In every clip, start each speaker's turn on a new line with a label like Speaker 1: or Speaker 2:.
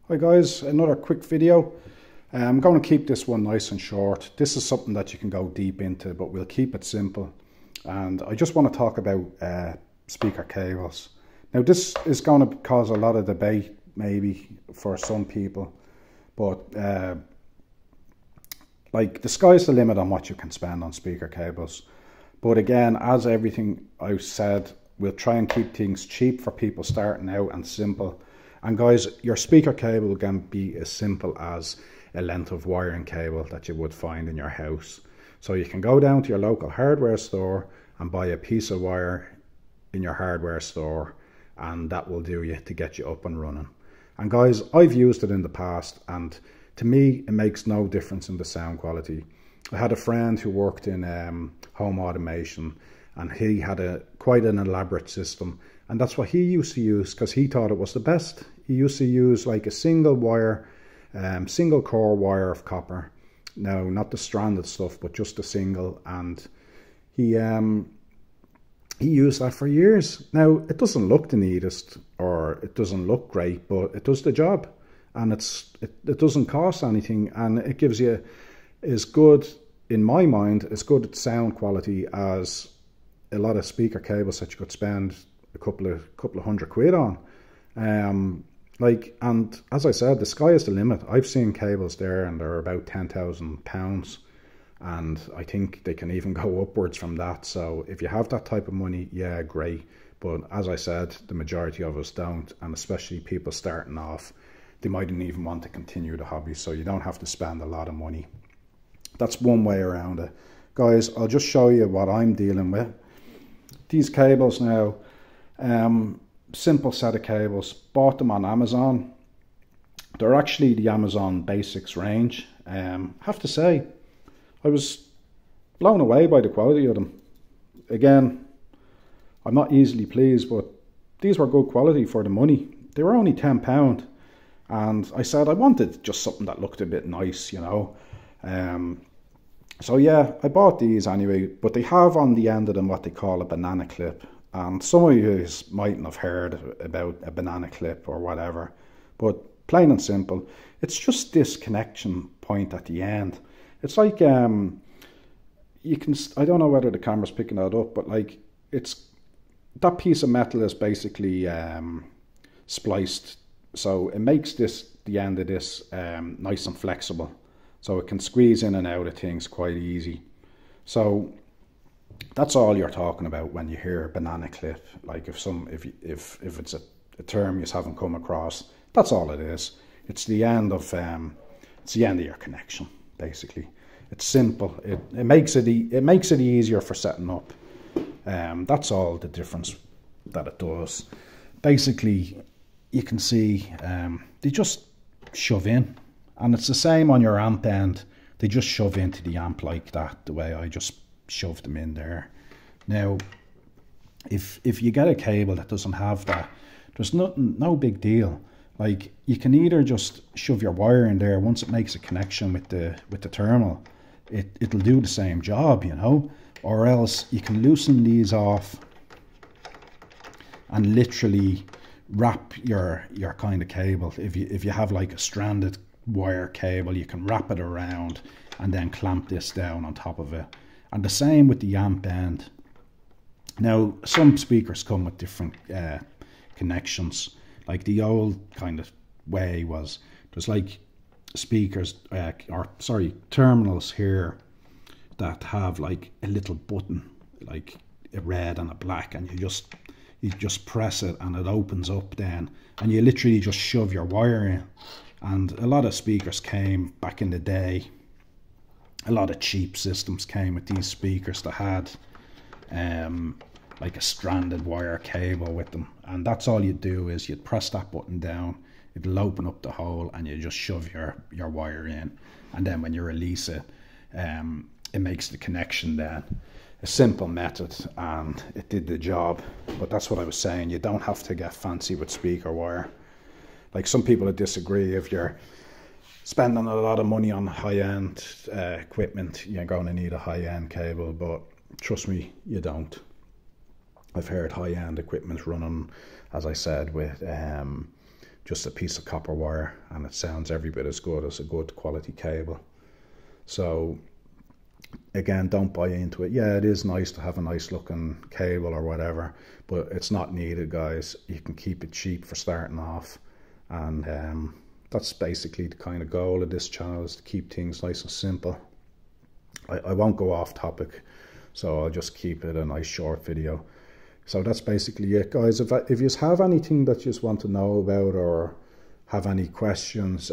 Speaker 1: Hi guys, another quick video. I'm going to keep this one nice and short. This is something that you can go deep into, but we'll keep it simple. And I just want to talk about speaker cables. Now this is going to cause a lot of debate maybe for some people, but like the sky's the limit on what you can spend on speaker cables. But again, as everything I've said, we'll try and keep things cheap for people starting out and simple. And guys, your speaker cable can be as simple as a length of wiring cable that you would find in your house. So you can go down to your local hardware store and buy a piece of wire in your hardware store, and that will do you to get you up and running. And guys, I've used it in the past, and to me it makes no difference in the sound quality. I had a friend who worked in home automation, and he had quite an elaborate system, and that's what he used to use because he thought it was the best. He used to use like a single wire, single core wire of copper. Now, not the stranded stuff, but just a single, and he used that for years. Now, it doesn't look the neatest or it doesn't look great, but it does the job, and it doesn't cost anything, and it gives you as good, in my mind, as good sound quality as a lot of speaker cables that you could spend a couple of £100 on. And as I said, the sky is the limit. I've seen cables there and they're about £10,000, and I think they can even go upwards from that. So if you have that type of money, yeah, great. But as I said, the majority of us don't, and especially people starting off, they mightn't even want to continue the hobby, so you don't have to spend a lot of money. That's one way around it. Guys, I'll just show you what I'm dealing with. These cables now, simple set of cables, bought them on Amazon. They're actually the Amazon Basics range. Have to say, I was blown away by the quality of them. Again, I'm not easily pleased, but these were good quality for the money. They were only £10, and I said I wanted just something that looked a bit nice, you know. So yeah, I bought these anyway, but they have on the end of them what they call a banana clip. And some of you mightn't have heard about a banana clip or whatever, but plain and simple, it's just this connection point at the end. It's like, you can, I don't know whether the camera's picking that up, but like, it's, that piece of metal is basically spliced. So it makes this, the end of this, nice and flexible. So it can squeeze in and out of things quite easy. So that's all you're talking about when you hear banana clip. Like if it's a term you haven't come across, that's all it is. It's the end of your connection, basically. It's simple. It makes it easier for setting up. That's all the difference that it does. Basically, you can see they just shove in, and it's the same on your amp end. They just shove into the amp like that, the way I just shoved them in there. Now, if you get a cable that doesn't have that, there's no big deal. Like, you can either just shove your wire in there. Once it makes a connection with the terminal, it'll do the same job, you know. Or else you can loosen these off and literally wrap your kind of cable. If you have like a stranded wire cable, you can wrap it around and then clamp this down on top of it. And the same with the amp end. Now, some speakers come with different connections. Like the old kind of way was, there's like speakers, terminals here that have like a little button, like a red and a black, and you just press it and it opens up then, and you literally just shove your wire in. And a lot of speakers came back in the day. A lot of cheap systems came with these speakers that had like a stranded wire cable with them, and that's all you do is you'd press that button down, it'll open up the hole, and you just shove your wire in, and then when you release it, it makes the connection then. A simple method, and it did the job. But that's what I was saying, you don't have to get fancy with speaker wire. Like, some people would disagree. If you're spending a lot of money on high-end equipment, you're going to need a high-end cable, but trust me, you don't. I've heard high-end equipment running, as I said, with just a piece of copper wire, and it sounds every bit as good as a good quality cable. So again, don't buy into it. Yeah, it is nice to have a nice looking cable or whatever, but it's not needed, guys. You can keep it cheap for starting off, and that's basically the kind of goal of this channel, is to keep things nice and simple. I won't go off topic, so I'll just keep it a nice short video. So that's basically it, guys. If you have anything that you just want to know about or have any questions,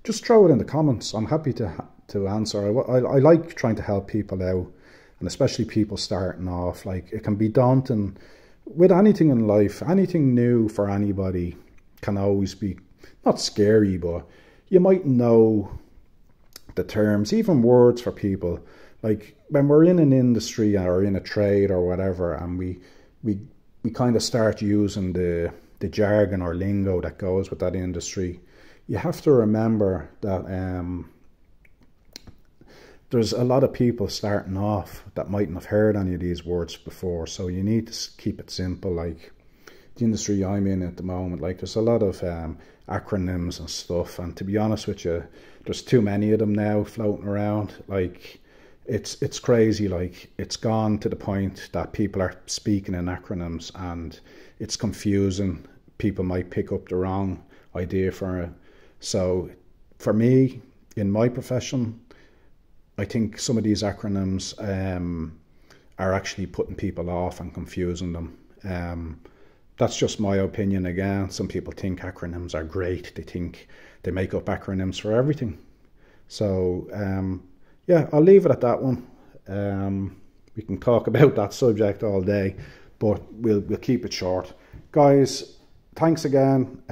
Speaker 1: just throw it in the comments. I'm happy to answer. I like trying to help people out, and especially people starting off. Like, it can be daunting with anything in life. Anything new for anybody can always be not scary, but you might know the terms, even words for people. Like, when we're in an industry or in a trade or whatever, and we kind of start using the jargon or lingo that goes with that industry, you have to remember that there's a lot of people starting off that mightn't have heard any of these words before. So you need to keep it simple. Like the industry I'm in at the moment, like, there's a lot of acronyms and stuff, and to be honest with you, there's too many of them now floating around. Like, it's crazy. Like, it's gone to the point that people are speaking in acronyms, and it's confusing. People might pick up the wrong idea for it. So for me, in my profession, I think some of these acronyms are actually putting people off and confusing them. That's just my opinion. Again, some people think acronyms are great. They think they make up acronyms for everything. So yeah, I'll leave it at that one. We can talk about that subject all day, but we'll keep it short. Guys, thanks again.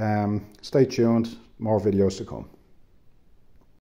Speaker 1: Stay tuned. More videos to come.